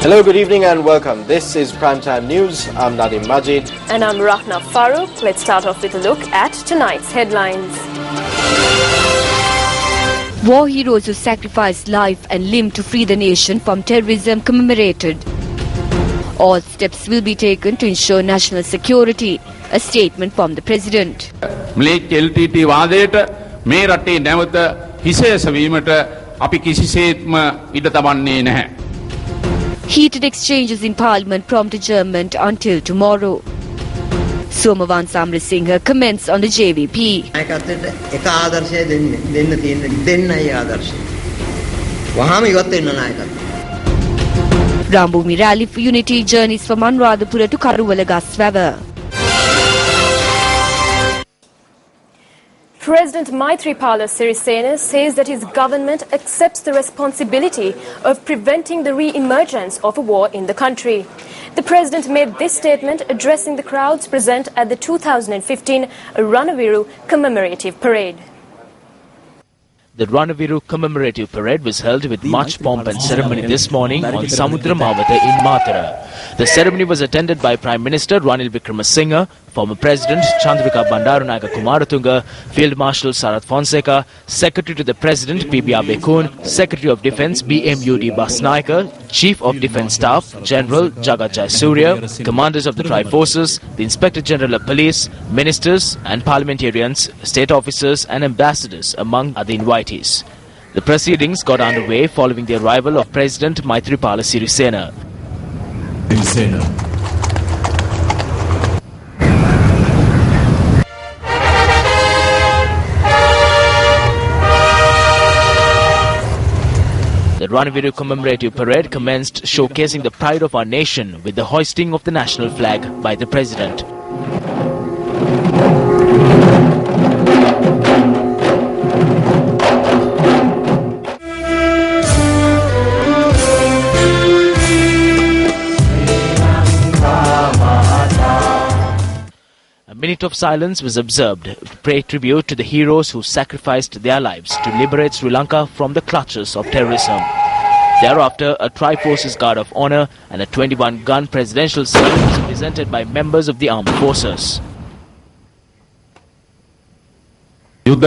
Hello, good evening and welcome. This is Primetime News. I'm Nadim Majid. And I'm Rahna Farooq. Let's start off with a look at tonight's headlines. War heroes who sacrificed life and limb to free the nation from terrorism commemorated. All steps will be taken to ensure national security. A statement from the President. LTT වාදයට මේ රටේ නැවත හිසයස වීමට අපි කිසිසේත්ම ඉඩ තබන්නේ නැහැ. Heated exchanges in Parliament prompt adjournment until tomorrow. Somavan Samrasinghe comments on the JVP. Rambumi rally for unity journeys from Anuradhapura to Karuwalaga Swaver. President Maithripala Sirisena says that his government accepts the responsibility of preventing the re-emergence of a war in the country. The president made this statement addressing the crowds present at the 2015 Ranaviru commemorative parade. The Ranaviru commemorative parade was held with much pomp and ceremony this morning on Samudra Mawata in Matara. The ceremony was attended by Prime Minister Ranil Wickremesinghe, former President Chandrika Bandaranaike Kumaratunga, Field Marshal Sarath Fonseca, Secretary to the President P.B. Abekun, Secretary of Defence BMUD Basnaika, Chief of Defence Staff General Jagat Jayasuriya, Commanders of the Tri-Forces, the Inspector General of Police, Ministers and Parliamentarians, State Officers and Ambassadors among other invitees. The proceedings got underway following the arrival of President Maithripala Sirisena. The Ranaviru commemorative parade commenced showcasing the pride of our nation with the hoisting of the national flag by the President. A minute of silence was observed to pay tribute to the heroes who sacrificed their lives to liberate Sri Lanka from the clutches of terrorism. Thereafter, a Tri-Forces Guard of Honour and a 21-gun presidential salute was presented by members of the armed forces. යුද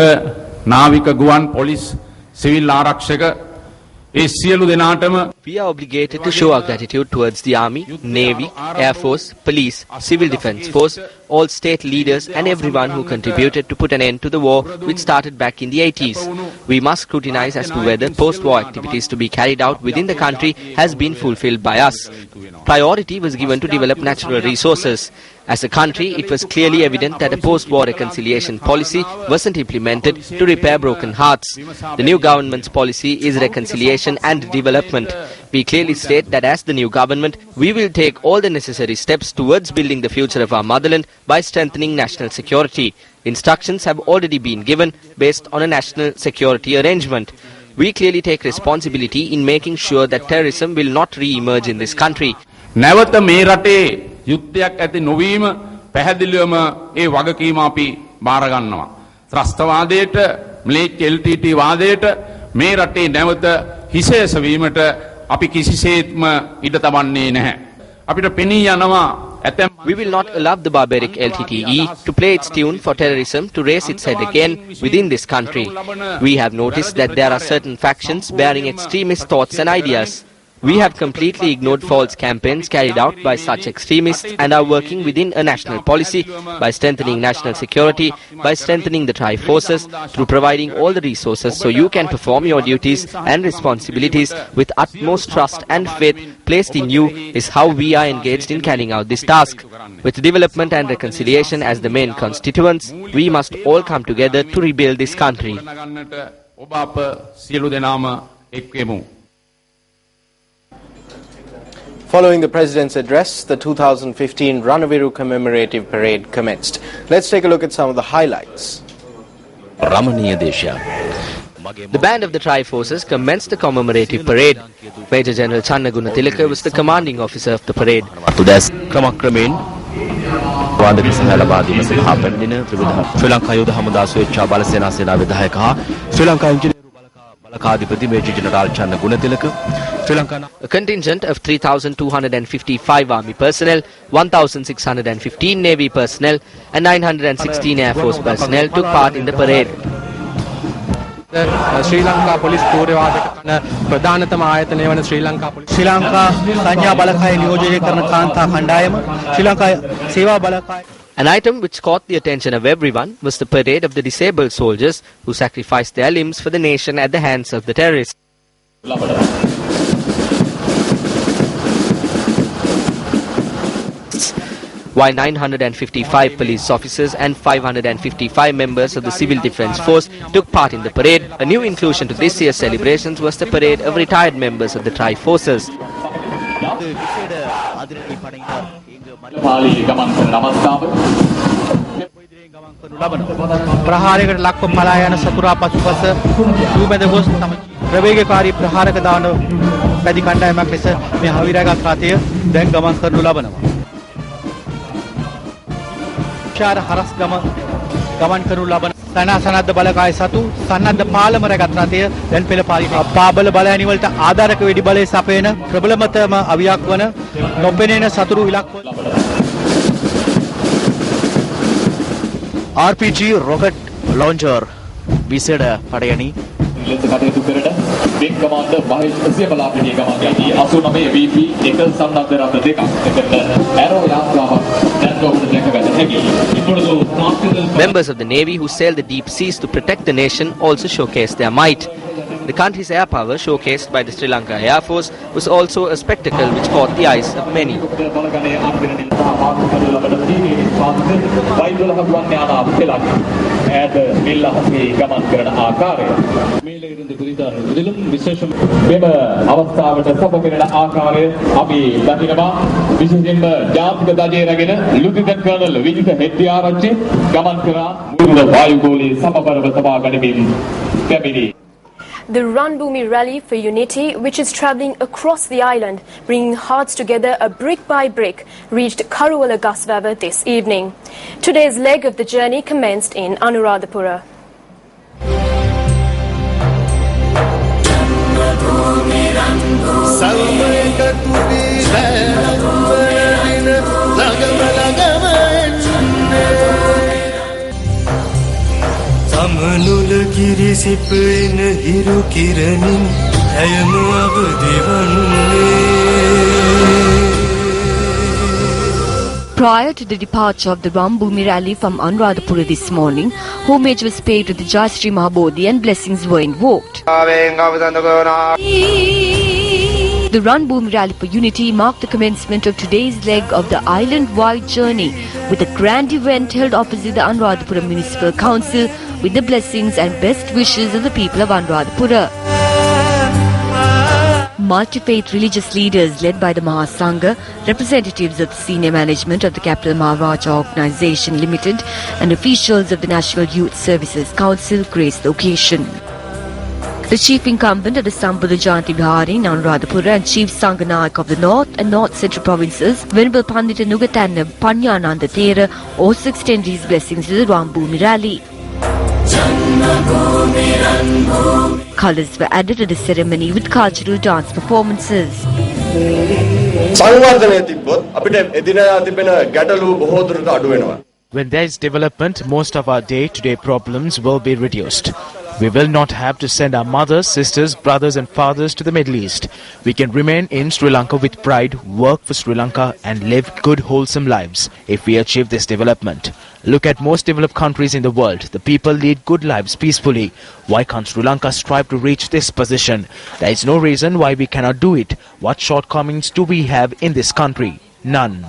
නාවික ගුවන් police civil ආරක්ෂක ඒ සියලු දෙනාටම We are obligated to show our gratitude towards the Army, Navy, Air Force, Police, Civil Defence Force, all state leaders and everyone who contributed to put an end to the war which started back in the 80s. We must scrutinize as to whether post-war activities to be carried out within the country has been fulfilled by us. Priority was given to develop natural resources. As a country, it was clearly evident that a post-war reconciliation policy wasn't implemented to repair broken hearts. The new government's policy is reconciliation and development. We clearly state that as the new government, we will take all the necessary steps towards building the future of our motherland by strengthening national security. Instructions have already been given based on a national security arrangement. We clearly take responsibility in making sure that terrorism will not re-emerge in this country. නැවත මේ රටේ යුද්ධයක් ඇති නොවීම පැහැදිලිවම ඒ වගකීම අපි බාර ගන්නවා. ත්‍රස්තවාදයට, ම්ලේච්ඡ LTT වාදයට මේ රටේ නැවත හිසයස වීමට අපි කිසිසේත්ම ඉඩ තබන්නේ නැහැ. අපිට පෙනී යනවා We will not allow the barbaric LTTE to play its tune for terrorism to raise its head again within this country. We have noticed that there are certain factions bearing extremist thoughts and ideas. We have completely ignored false campaigns carried out by such extremists and are working within a national policy by strengthening national security, by strengthening the Tri-Forces, through providing all the resources so you can perform your duties and responsibilities with utmost trust and faith placed in you is how we are engaged in carrying out this task. With development and reconciliation as the main constituents, we must all come together to rebuild this country. Following the President's address, the 2015 Ranaviru commemorative parade commenced. Let's take a look at some of the highlights. රමණීය දේශයක්. The band of the Tri-Forces commenced the commemorative parade. Major General Channaguna Tilaka was the commanding officer of the parade. උදැස් ක්‍රමක්‍රමයෙන් වාදක සහාය ලබා දීම සඳහා පැමිණෙන ත්‍රිවිධ ශ්‍රී ලංකා යුද හමුදා ස්වේච්ඡා බල සේනා විධායක හා ශ්‍රී ලංකා ඉංජිනේරු බලකාධිපති major general Channa Gunathilaka Sri Lanka A contingent of 3,255 Army personnel, 1,615 Navy personnel and 916 Air Force personnel took part in the parade. Sri Lanka police පූර්වවාදක කරන ප්‍රධානතම ආයතනය වන ශ්‍රී ලංකා සංඥා බලකාය නියෝජනය කරන කාන්තා කණ්ඩායම ශ්‍රී ලංකා සේවා බලකාය. An item which caught the attention of everyone was the parade of the disabled soldiers who sacrificed their limbs for the nation at the hands of the terrorists. While 955 police officers and 555 members of the Civil Defence Force took part in the parade, a new inclusion to this year's celebrations was the parade of retired members of the Tri-Forces. ප්‍රහාරයකට ලක්ව පලා යන සතුරා පසුපස සූමැද ගොස් තම ප්‍රවේගකාරී ප්‍රහාරක දාන පැදි කණ්ඩායමක් ලෙස මේ හවිරාගත් රථය දැන් ගමන් කරනු ලබනවා. ශාර හරස් ගමන් කරනු ලබන සනාසනද්ද බලකාය සතු සන්නද්ධ පාලම රැගත් රථය දැන් පෙළපාලින පාබල බලයනි වලට ආධාරක වෙඩි බලය සපයන ප්‍රබලමතම අවියක් වන නොපෙනෙන සතුරු ඉලක්ක RPG rocket launcher විසඩ පඩයනි ලෙස කටයුතු කරන විං කමාන්ඩර් මහේෂ් සියබලාපිටිය ගමන්ගේදී 89 VP එක සම්බන්ධ රථ දෙකක් එකට ඇරෝ යාත්‍රාවක් දැන් ඔබට දැකගන්න හැකියි. Members of the Navy who sailed the deep seas to protect the nation also showcased their might. The country's air power, showcased by the Sri Lanka Air Force, was also a spectacle which caught the eyes of many. මෙම අවස්ථාවට සපපෙරෙන ආකාරය අපි දකිනවා. විශේෂයෙන්ම ජාතික දජය රැගෙන ලුතිදන් colonel විජිත හෙට්ටිආරච්චි ගමන් කරා මුළු වායුගෝලයේ සමබරව තබා ගනිමින් පැමිණි. The Run Bhumi Rally for Unity, which is travelling across the island, bringing hearts together a brick by brick, reached Karuwala Gasvava this evening. Today's leg of the journey commenced in Anuradhapura. Samanala කිරිසිපෙන හිරු කිරණින් ඇයම අවදි වන්නේ. Prior to the departure of the Ram Bhumi rally from Anuradhapura this morning, homage was paid to the Jayashree Mahabodhi and blessings were invoked. The Run Bhumi Rally for Unity marked the commencement of today's leg of the island-wide journey with a grand event held opposite the Anuradhapura Municipal Council with the blessings and best wishes of the people of Anuradhapura. Multi-faith religious leaders led by the Mahasangha, representatives of the senior management of the Capital Maharaja Organisation Limited and officials of the National Youth Services Council graced the occasion. The chief incumbent of the Sambuddha Jayanti Vihari in Anuradhapura and chief Sanghanayak of the North and North Central provinces, Venerable Pandita Nugatanna Panyananda Thera, also extended his blessings to the Ram Bhumi rally. Colours were added to the ceremony with cultural dance performances. When there is development, most of our day-to-day problems will be reduced. We will not have to send our mothers, sisters, brothers and fathers to the Middle East. We can remain in Sri Lanka with pride, work for Sri Lanka and live good wholesome lives if we achieve this development. Look at most developed countries in the world. The people lead good lives peacefully. Why can't Sri Lanka strive to reach this position? There is no reason why we cannot do it. What shortcomings do we have in this country? None.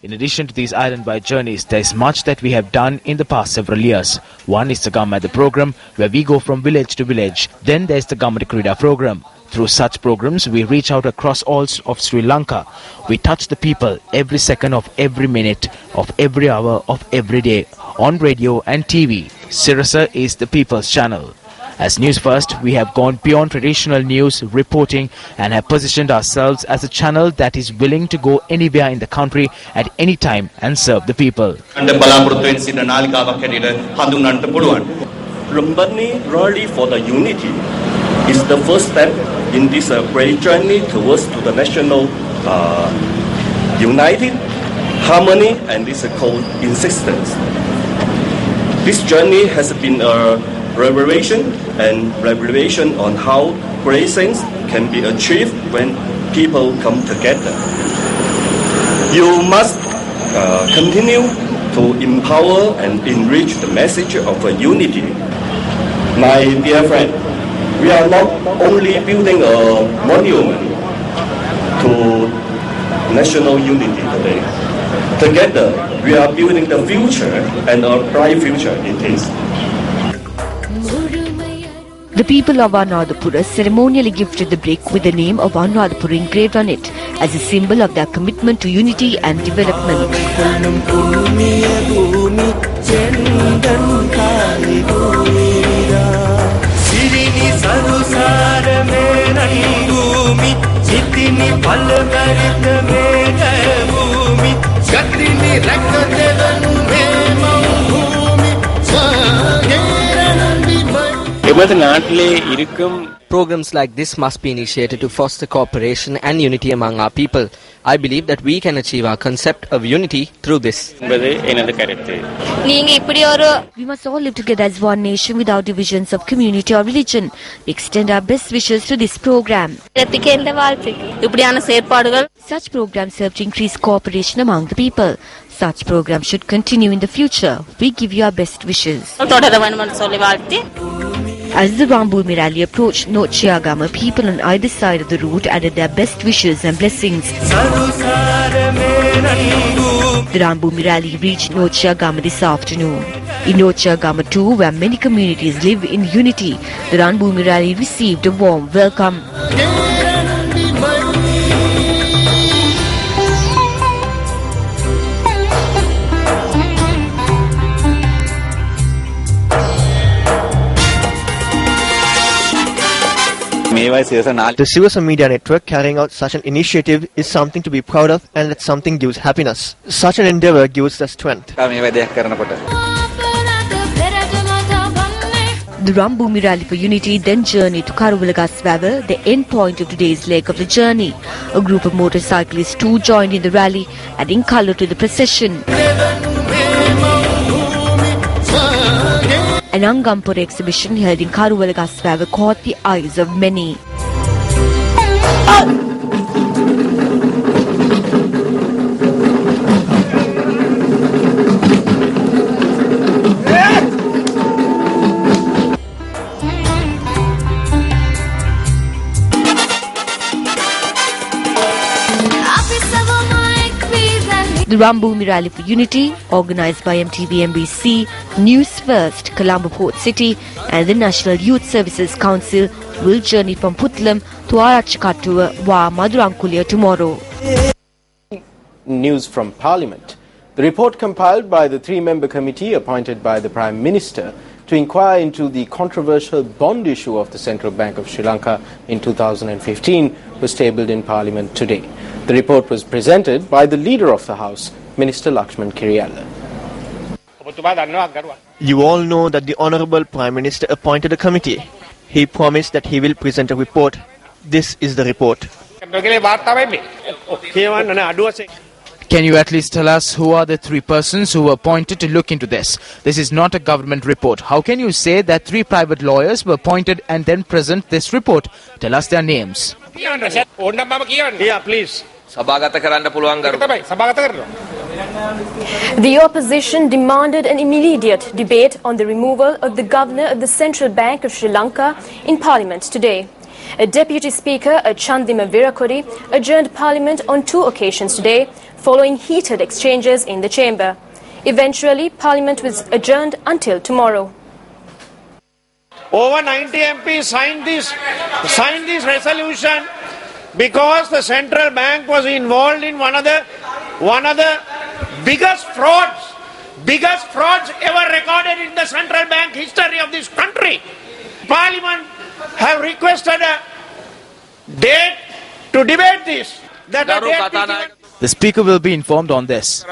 In addition to these island-wide journeys, there is much that we have done in the past several years. One is the Gammadha program, where we go from village to village. Then there is the Gammadha Krida program. Through such programs, we reach out across all of Sri Lanka. We touch the people every second of every minute of every hour of every day on radio and TV. Sirasa is the people's channel. As News First, we have gone beyond traditional news reporting and have positioned ourselves as a channel that is willing to go anywhere in the country at any time and serve the people. Rambani Rally for the Unity is the first step in this great journey towards to the national united harmony and this coexistence. This journey has been a revelation on how great things can be achieved when people come together. You must continue to empower and enrich the message of unity. My dear friend, we are not only building a monument to national unity today. Together, we are building the future and a bright future it is. The people of Anuradhapura ceremonially gifted the brick with the name of Anuradhapura engraved on it as a symbol of their commitment to unity and development. Programs like this must be initiated to foster cooperation and unity among our people. I believe that we can achieve our concept of unity through this. We must all live together as one nation without divisions of community or religion. We extend our best wishes to this program. Such programs serve to increase cooperation among the people. Such programs should continue in the future. We give you our best wishes. As the Rambumi rally approached Nochiagama, people on either side of the route added their best wishes and blessings. The Rambumi rally reached Nochiagama this afternoon. In Nochiagama too, where many communities live in unity, the Rambumi rally received a warm welcome. The Sirasa Media Network carrying out such an initiative is something to be proud of, and that something gives happiness. Such an endeavour gives us strength. The Rambumi Rally for Unity then journeyed to Karuvalagaswava, the end point of today's leg of the journey. A group of motorcyclists too joined in the rally, adding colour to the procession. An Angampura exhibition held in Karuvalagaswava caught the eyes of many. The Rambumi Rally for Unity, organised by MTV MBC, News First, Colombo Port City and the National Youth Services Council will journey from Putlam to Arachikattuwa via Madurankulia tomorrow. News from Parliament. The report compiled by the three-member committee appointed by the Prime Minister to inquire into the controversial bond issue of the Central Bank of Sri Lanka in 2015 was tabled in Parliament today. The report was presented by the Leader of the House, Minister Lakshman Kiriyala. You all know that the Honourable Prime Minister appointed a committee. He promised that he will present a report. This is the report. Can you at least tell us who are the three persons who were appointed to look into this? This is not a government report. How can you say that three private lawyers were appointed and then present this report? Tell us their names. Yeah, please. The opposition demanded an immediate debate on the removal of the governor of the Central Bank of Sri Lanka in Parliament today. A Deputy Speaker, Chandima Virakodi, adjourned Parliament on 2 occasions today, following heated exchanges in the chamber. Eventually, Parliament was adjourned until tomorrow. over 90 MPs signed this resolution because the central bank was involved in one of the biggest frauds ever recorded in the central bank history of this country. Parliament have requested a date to debate this. The Speaker will be informed on this.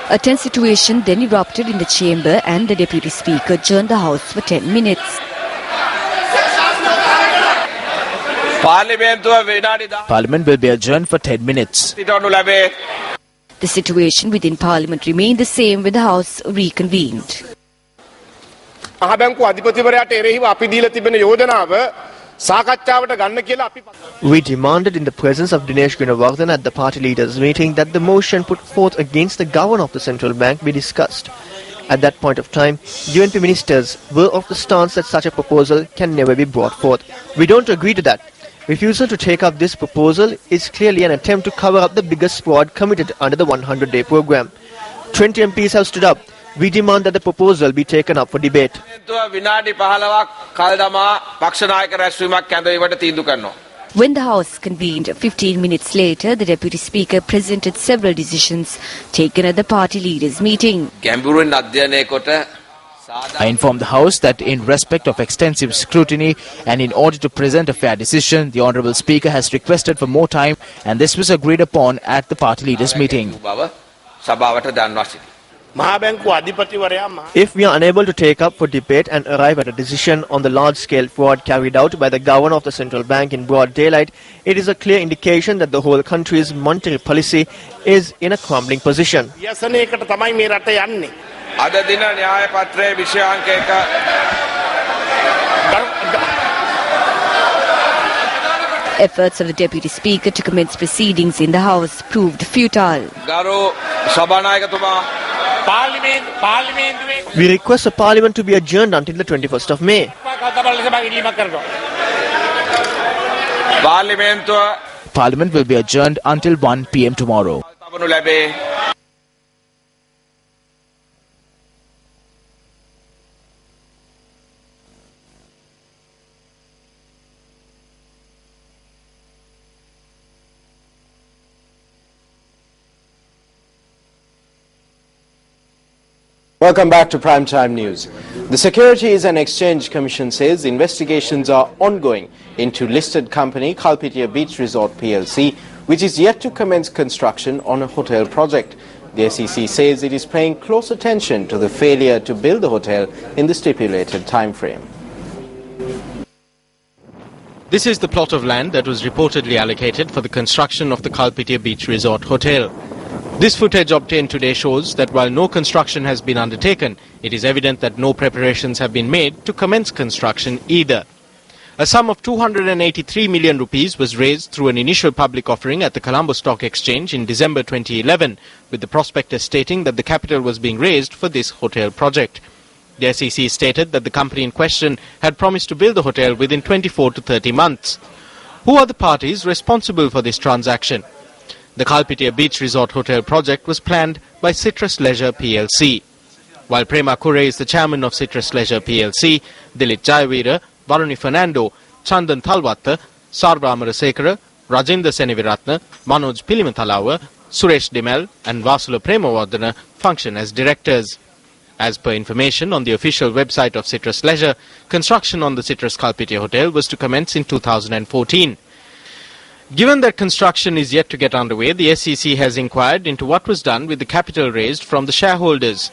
A tense situation then erupted in the chamber and the Deputy Speaker adjourned the House for 10 minutes. Parliament will be adjourned for 10 minutes. The situation within Parliament remained the same when the House reconvened. We demanded in the presence of Dinesh Gunawardene at the party leaders meeting that the motion put forth against the governor of the central bank be discussed. At that point of time, UNP ministers were of the stance that such a proposal can never be brought forth. We don't agree to that. Refusal to take up this proposal is clearly an attempt to cover up the biggest fraud committed under the 100-day program. 20 MPs have stood up. We demand that the proposal be taken up for debate. When the House convened 15 minutes later, the Deputy Speaker presented several decisions taken at the party leaders' meeting. I informed the House that in respect of extensive scrutiny and in order to present a fair decision, the Honourable Speaker has requested for more time and this was agreed upon at the party leaders' meeting. If we are unable to take up for debate and arrive at a decision on the large-scale fraud carried out by the governor of the central bank in broad daylight, it is a clear indication that the whole country's monetary policy is in a crumbling position. Efforts of the Deputy Speaker to commence proceedings in the House proved futile. We request the Parliament to be adjourned until the 21st of May. Parliament will be adjourned until 1 p.m. tomorrow. Welcome back to Primetime News. The Securities and Exchange Commission says investigations are ongoing into listed company Kalpitia Beach Resort PLC, which is yet to commence construction on a hotel project. The SEC says it is paying close attention to the failure to build the hotel in the stipulated time frame. This is the plot of land that was reportedly allocated for the construction of the Kalpitia Beach Resort Hotel. This footage obtained today shows that while no construction has been undertaken, it is evident that no preparations have been made to commence construction either. A sum of 283 million rupees was raised through an initial public offering at the Colombo Stock Exchange in December 2011, with the prospectus stating that the capital was being raised for this hotel project. The SEC stated that the company in question had promised to build the hotel within 24 to 30 months. Who are the parties responsible for this transaction? The Kalpitia Beach Resort Hotel project was planned by Citrus Leisure PLC. While Prema Kure is the chairman of Citrus Leisure PLC, Dilit Jayavira, Varuni Fernando, Chandan Thalwatta, Sarva Amarasekara, Rajendra Seneviratna, Manoj Pilimathalawa, Suresh Demel and Vasula Premawardana function as directors. As per information on the official website of Citrus Leisure, construction on the Citrus Kalpitia Hotel was to commence in 2014. Given that construction is yet to get underway, the SEC has inquired into what was done with the capital raised from the shareholders.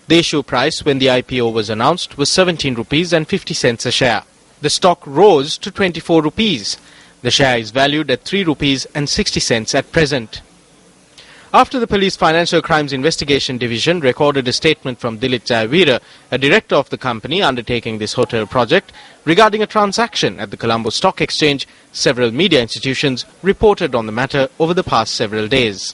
The issue price when the IPO was announced was 17 rupees and 50 cents a share. The stock rose to 24 rupees. The share is valued at 3 rupees and 60 cents at present. After the Police Financial Crimes Investigation Division recorded a statement from Dilit Jayavira, a director of the company undertaking this hotel project, regarding a transaction at the Colombo Stock Exchange, several media institutions reported on the matter over the past several days.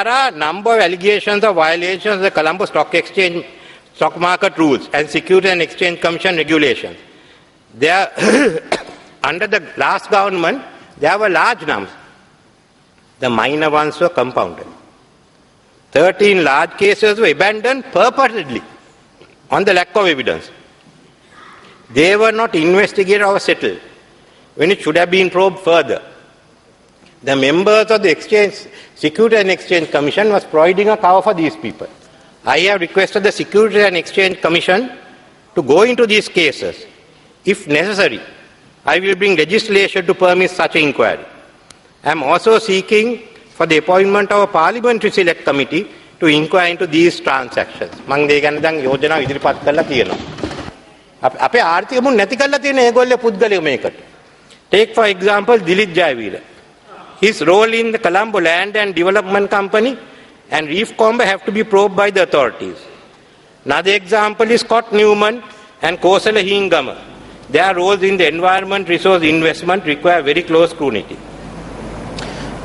There are a number of allegations of violations of the Colombo Stock Exchange stock market rules and Securities and Exchange Commission regulations. There, under the last government, there were large numbers. The minor ones were compounded. 13 large cases were abandoned purportedly on the lack of evidence. They were not investigated or settled when it should have been probed further. The members of the Securities and Exchange Commission was providing a cover for these people. I have requested the Securities and Exchange Commission to go into these cases. If necessary, I will bring legislation to permit such an inquiry. I am also seeking for the appointment of a parliamentary select committee to inquire into these transactions. මම මේ ගැන දැන් යෝජනා ඉදිරිපත් කරලා තියෙනවා. අපේ ආර්ථික මුල් නැති කරලා තියෙන ඒගොල්ලෝ පුද්ගලයෝ මේකට. Take for example Dilip Jayawira. His role in the Colombo Land and Development Company and Reef Combo have to be probed by the authorities. Another example is Scott Newman and Kosala Hingama. Their roles in the environment resource investment require very close scrutiny.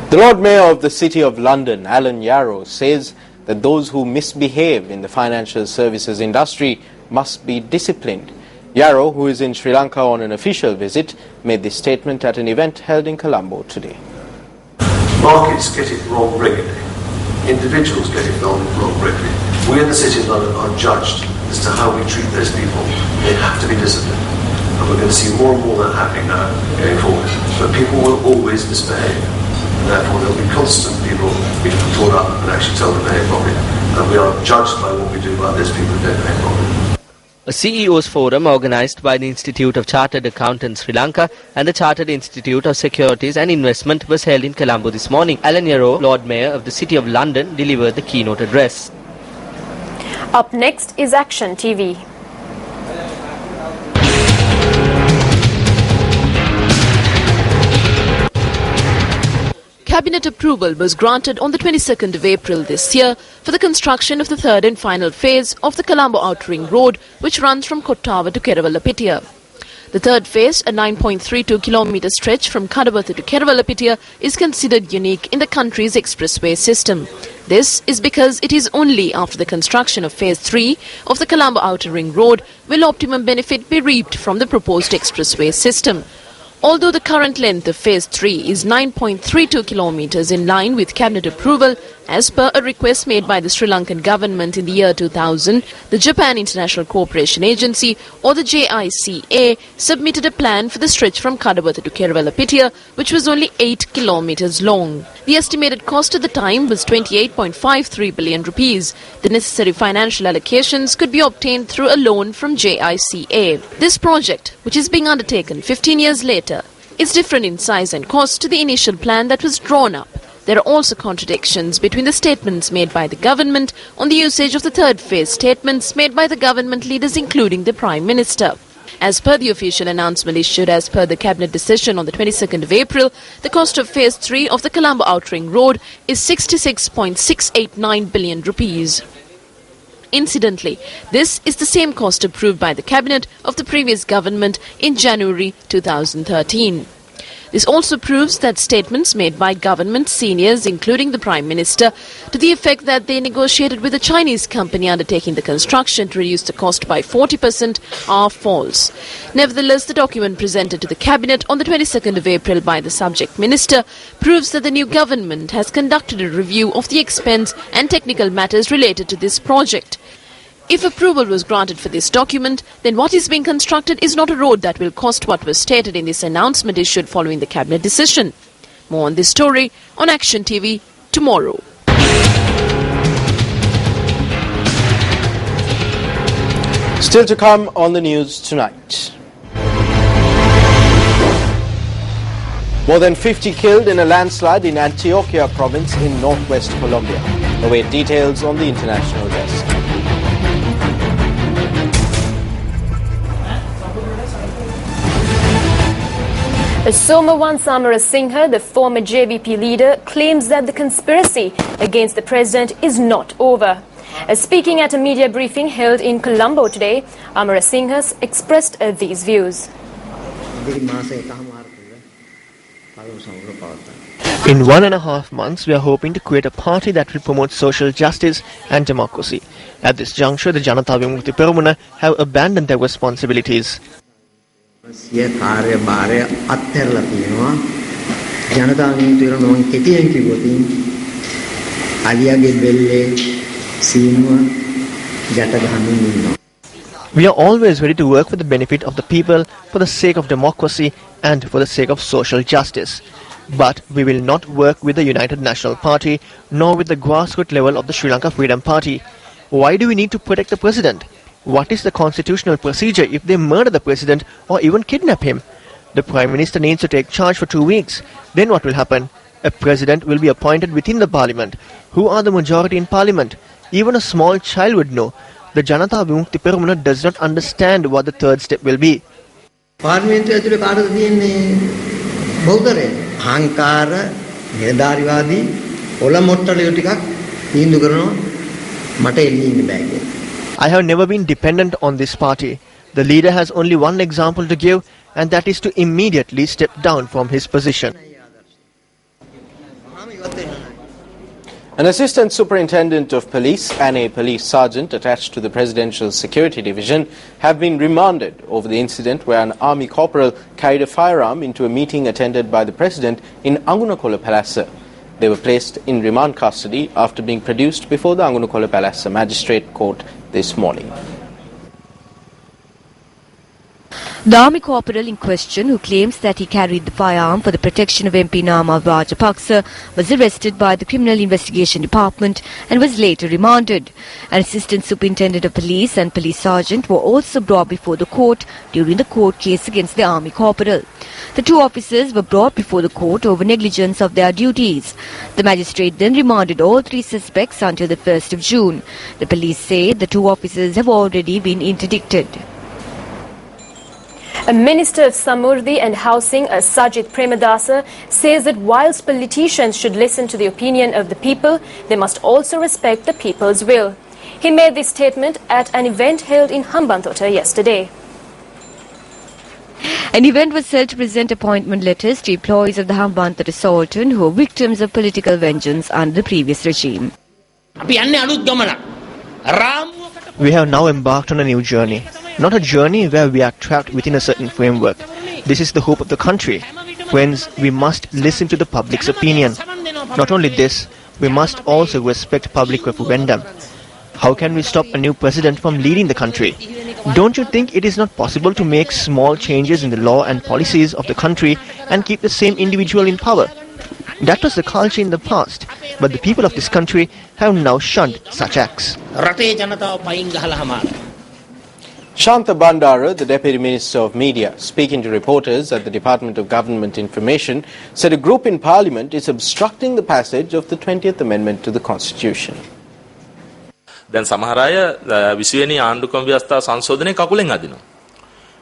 The Lord Mayor of the City of London, Alan Yarrow, says that those who misbehave in the financial services industry must be disciplined. Yarrow, who is in Sri Lanka on an official visit, made this statement at an event held in Colombo today. Markets get it wrong regularly. Individuals get it wrong regularly. We in the City of London are judged as to how we treat those people. They have to be disciplined. And we're going to see more and more that happening now going forward. But people will always misbehave. And therefore there will be constant people being taught up and actually told to behave properly. And we are judged by what we do by those people who don't behave properly. A CEO's forum organised by the Institute of Chartered Accountants Sri Lanka and the Chartered Institute of Securities and Investment was held in Colombo this morning. Alan Yarrow, Lord Mayor of the City of London, delivered the keynote address. Up next is Action TV. Cabinet approval was granted on the 22nd of April this year for the construction of the third and final phase of the Colombo Outer Ring Road, which runs from Kottava to Keravalapitia. The third phase, a 9.32 kilometre stretch from Kadawatha to Keravalapitia, is considered unique in the country's expressway system. This is because it is only after the construction of phase 3 of the Colombo Outer Ring Road will optimum benefit be reaped from the proposed expressway system. Although the current length of phase 3 is 9.32 kilometres in line with cabinet approval, as per a request made by the Sri Lankan government in the year 2000, the Japan International Cooperation Agency, or the JICA, submitted a plan for the stretch from Kadawatha to Keravalapitia, which was only 8 kilometres long. The estimated cost at the time was 28.53 billion rupees. The necessary financial allocations could be obtained through a loan from JICA. This project, which is being undertaken 15 years later, is different in size and cost to the initial plan that was drawn up. There are also contradictions between the statements made by the government on the usage of the third phase, statements made by the government leaders including the Prime Minister. As per the official announcement issued as per the cabinet decision on the 22nd of April, the cost of phase 3 of the Colombo Outer Ring Road is 66.689 billion rupees. Incidentally, this is the same cost approved by the cabinet of the previous government in January 2013. This also proves that statements made by government seniors, including the Prime Minister, to the effect that they negotiated with a Chinese company undertaking the construction to reduce the cost by 40% are false. Nevertheless, the document presented to the Cabinet on the 22nd of April by the subject minister proves that the new government has conducted a review of the expense and technical matters related to this project. If approval was granted for this document, then what is being constructed is not a road that will cost what was stated in this announcement issued following the cabinet decision. More on this story on Action TV tomorrow. Still to come on the news tonight. More than 50 killed in a landslide in Antioquia province in northwest Colombia. Await details on the international desk. Somawan Samarasinghe, the former JVP leader, claims that the conspiracy against the president is not over. Speaking at a media briefing held in Colombo today, Amarasinghe expressed these views. In 1.5 months, we are hoping to create a party that will promote social justice and democracy. At this juncture, the Janata Vimukti Peramuna have abandoned their responsibilities. We are always ready to work for the benefit of the people, for the sake of democracy and for the sake of social justice. But we will not work with the United National Party nor with the grassroots level of the Sri Lanka Freedom Party. Why do we need to protect the president? What is the constitutional procedure if they murder the president or even kidnap him? The Prime Minister needs to take charge for 2 weeks. Then what will happen? A president will be appointed within the parliament. Who are the majority in parliament? Even a small child would know. The Janata Vimukti Peramuna does not understand what the third step will be. I have never been dependent on this party. The leader has only one example to give, and that is to immediately step down from his position. An assistant superintendent of police and a police sergeant attached to the Presidential Security Division have been remanded over the incident where an army corporal carried a firearm into a meeting attended by the president in Angunakola Palace. They were placed in remand custody after being produced before the Angunakola Palace Magistrate Court this morning. The army corporal in question, who claims that he carried the firearm for the protection of MP Nama Rajapaksa, was arrested by the Criminal Investigation Department and was later remanded. An assistant superintendent of police and police sergeant were also brought before the court during the court case against the army corporal. The two officers were brought before the court over negligence of their duties. The magistrate then remanded all three suspects until the 1st of June. The police say the two officers have already been interdicted. A Minister of Samurdhi and Housing, Sajid Premadasa, says that whilst politicians should listen to the opinion of the people, they must also respect the people's will. He made this statement at an event held in Hambantota yesterday. An event was held to present appointment letters to employees of the Hambantota Sultan who were victims of political vengeance under the previous regime. We have now embarked on a new journey. Not a journey where we are trapped within a certain framework. This is the hope of the country. Friends, we must listen to the public's opinion. Not only this, we must also respect public referendum. How can we stop a new president from leading the country? Don't you think it is not possible to make small changes in the law and policies of the country and keep the same individual in power? That was the culture in the past, but the people of this country have now shunned such acts. Shantha Bandara, the Deputy Minister of Media, speaking to reporters at the Department of Government Information, said a group in Parliament is obstructing the passage of the 20th Amendment to the Constitution. දැන් සමහර අය 20 වෙනි ආණ්ඩුක්‍රම ව්‍යවස්ථා සංශෝධනයේ කකුලෙන් අදිනවා.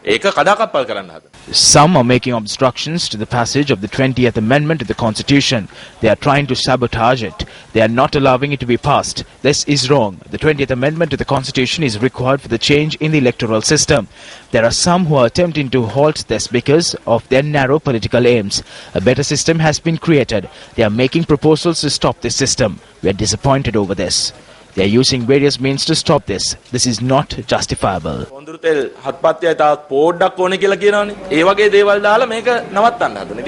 ඒක කඩාකප්පල් කරන්න හදනවා. Some are making obstructions to the passage of the 20th Amendment to the Constitution. They are trying to sabotage it. They are not allowing it to be passed. This is wrong. The 20th Amendment to the Constitution is required for the change in the electoral system. There are some who are attempting to halt this because of their narrow political aims. A better system has been created. They are making proposals to stop this system. We are disappointed over this. They are using various means to stop this. This is not justifiable. පොඳුරු තෙල් හත්පත්යයි තාත් පොඩ්ඩක් ඕනේ කියලා කියනවනේ. ඒ වගේ දේවල් දාලා මේක නවත්තන්න හදන.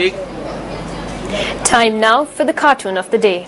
Time now for the cartoon of the day.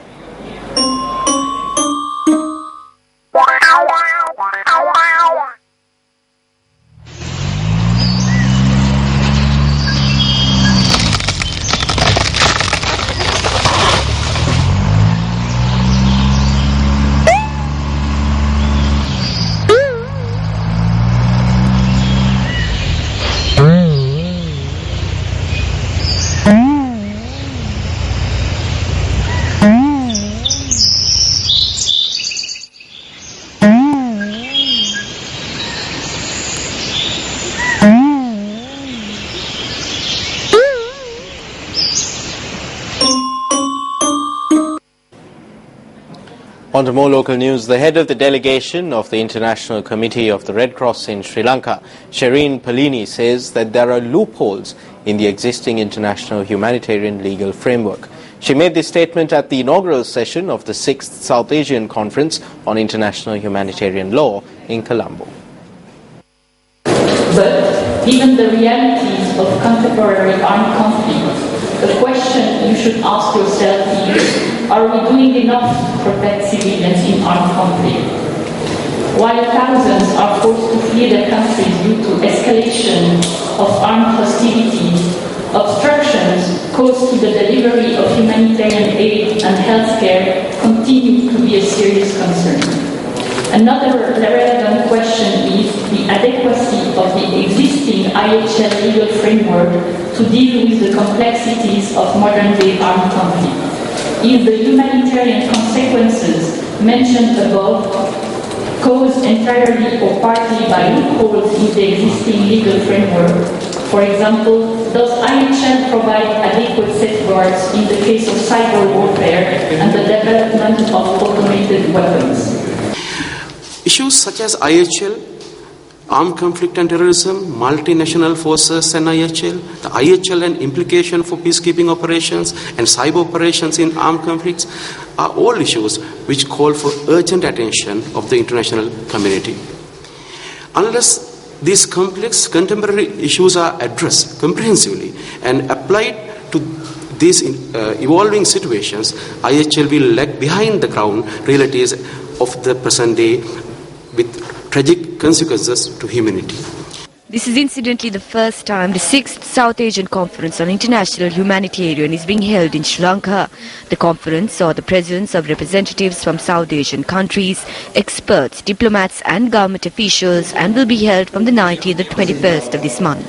On to more local news. The head of the delegation of the International Committee of the Red Cross in Sri Lanka, Shireen Palini, says that there are loopholes in the existing international humanitarian legal framework. She made this statement at the inaugural session of the 6th South Asian Conference on International Humanitarian Law in Colombo. But given the realities of contemporary armed conflict, the question you should ask yourself is, are we doing enough to protect civilians in armed conflict? While thousands are forced to flee their countries due to escalation of armed hostilities, obstructions caused to the delivery of humanitarian aid and healthcare continue to be a serious concern. Another relevant question is the adequacy of the existing IHL legal framework to deal with the complexities of modern-day armed conflict. Is the humanitarian consequences mentioned above caused entirely or partly by loopholes in the existing legal framework? For example, does IHL provide adequate safeguards in the case of cyber warfare and the development of automated weapons? Issues such as IHL, armed conflict and terrorism, multinational forces and IHL, the IHL and implication for peacekeeping operations and cyber operations in armed conflicts are all issues which call for urgent attention of the international community. Unless these complex contemporary issues are addressed comprehensively and applied to these evolving situations, IHL will lag behind the ground realities of the present day with tragic consequences to humanity. This is incidentally the first time the 6th South Asian Conference on International Humanitarian is being held in Sri Lanka. The conference saw the presence of representatives from South Asian countries, experts, diplomats and government officials, and will be held from the 19th to the 21st of this month.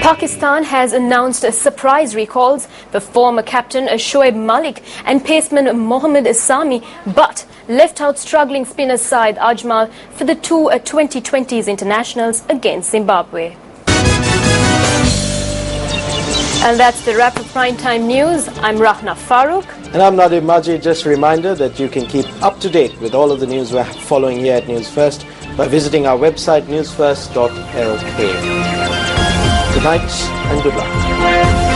Pakistan has announced surprise recalls for former captain Shoaib Malik and paceman Mohammad Sami, but left out struggling spinner Saeed Ajmal for the two 2020s internationals against Zimbabwe. And that's the wrap of Primetime News. I'm Rahna Farooq. And I'm Nadim Majid. Just a reminder that you can keep up to date with all of the news we're following here at News First by visiting our website Newsfirst.lk. Good night and good luck.